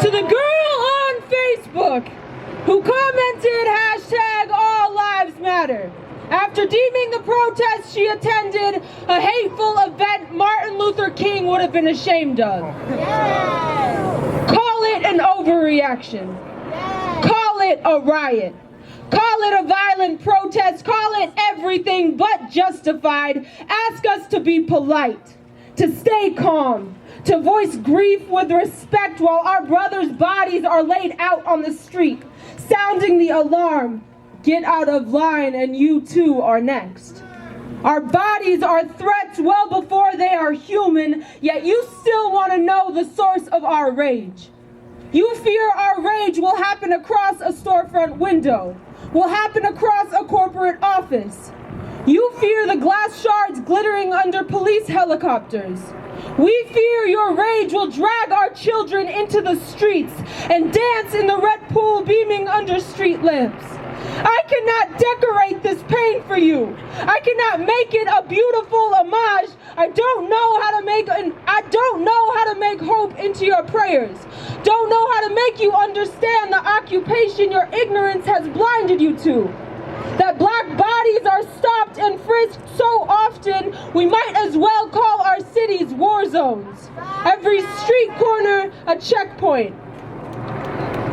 To the girl on Facebook who commented #AllLivesMatter after deeming the protest she attended a hateful event Martin Luther King would have been ashamed of. Yes. Call it an overreaction. Yes. Call it a riot. Call it a violent protest. Call it everything but justified. Ask us to be polite, to stay calm, to voice grief with respect while our brothers' bodies are laid out on the street, sounding the alarm. Get out of line and you too are next. Our bodies are threats well before they are human, yet you still want to know the source of our rage. You fear our rage will happen across a storefront window, will happen across a corporate office. You fear the glass shards glittering under police helicopters. We fear your rage will drag our children into the streets and dance in the red pool beaming under street lamps. I cannot decorate this pain for you. I cannot make it a beautiful homage. I don't know how to make hope into your prayers. Don't know how to make you understand the occupation your ignorance has blinded you to. That black bodies are stopped and frisked so often, we might as well call our cities war zones. Every street corner a checkpoint.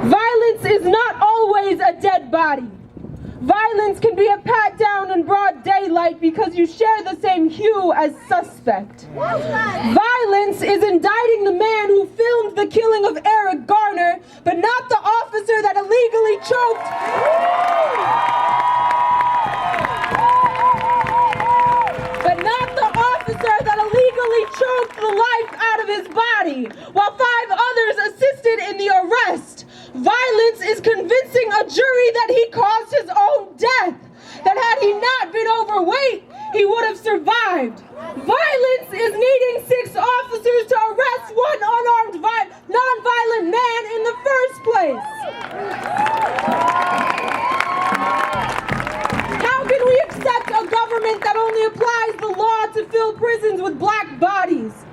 Violence is not always a dead body. Violence can be a pat down in broad daylight because you share the same hue as suspect. Violence is indicting the man who filmed the killing of Eric Garner, but not the officer that illegally choked. But not the officer that illegally choked the life out of his body, while 5 others assisted in the arrest. Violence is convincing a jury that he caused his own death, that had he not been overweight, he would have survived. Violence is needing 6 officers to arrest one unarmed, non-violent man in the first place. How can we accept a government that only applies the law to fill prisons with black bodies?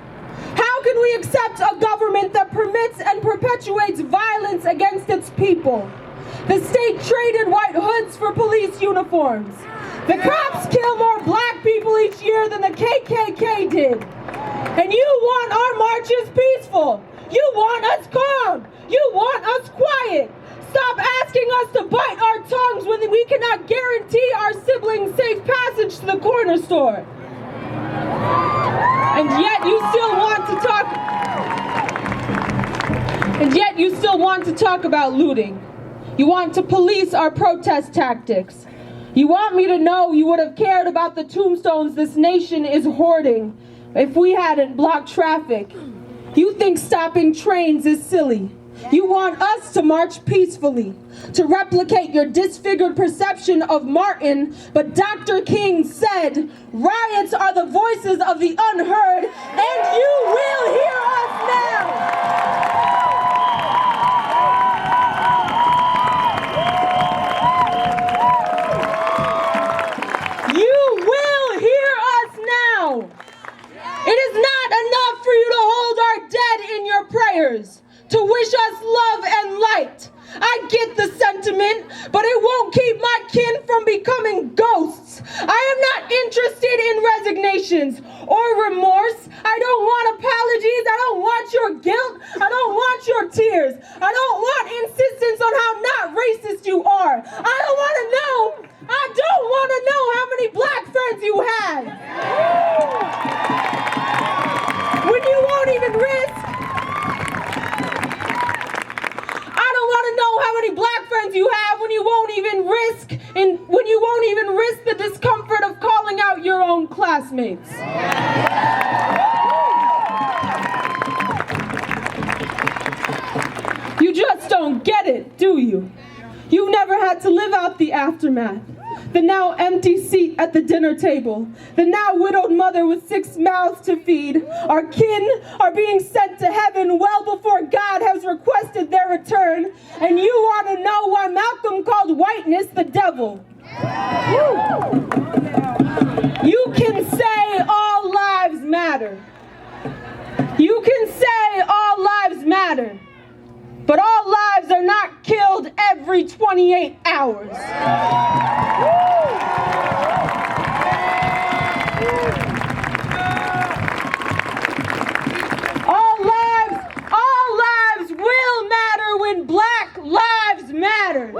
How can we accept a government that permits and perpetuates violence against its people? The state traded white hoods for police uniforms. The cops kill more black people each year than the KKK did. And you want our marches peaceful. You want us calm. You want us quiet. Stop asking us to bite our tongues when we cannot guarantee our siblings safe passage to the corner store. And yet you still want to talk about looting. You want to police our protest tactics. You want me to know you would have cared about the tombstones this nation is hoarding if we hadn't blocked traffic. You think stopping trains is silly. You want us to march peacefully, to replicate your disfigured perception of Martin, but Dr. King said, riots are the voices of the unheard, and you will hear us now. You will hear us now. It is not enough for you to hold our dead in your prayers, to wish us love and light. I get the sentiment, but it won't keep my kin from becoming ghosts. I am not interested in resignations or remorse. I don't want apologies. I don't want your guilt. I don't want your tears. I don't want insistence on how not racist you are. I don't want to know how many black friends you had. When you won't even risk. Know how many black friends you have when you won't even risk the discomfort of calling out your own classmates. You just don't get it, do you? You've never had to live out the aftermath. The now empty seat at the dinner table. The now widowed mother with 6 mouths to feed. Our kin are being sent to heaven well before God has requested their return. And you want to know why Malcolm called whiteness the devil. You can say all lives matter. You can say all lives matter. But every 28 hours. All lives will matter when Black Lives Matter.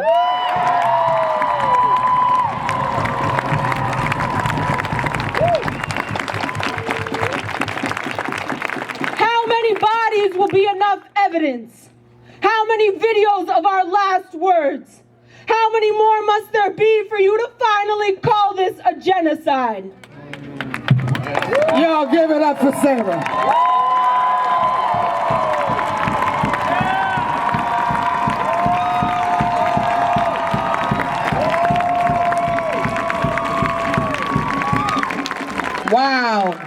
How many bodies will be enough evidence? How many videos of our last words? How many more must there be for you to finally call this a genocide? Y'all give it up for Sarah. Wow.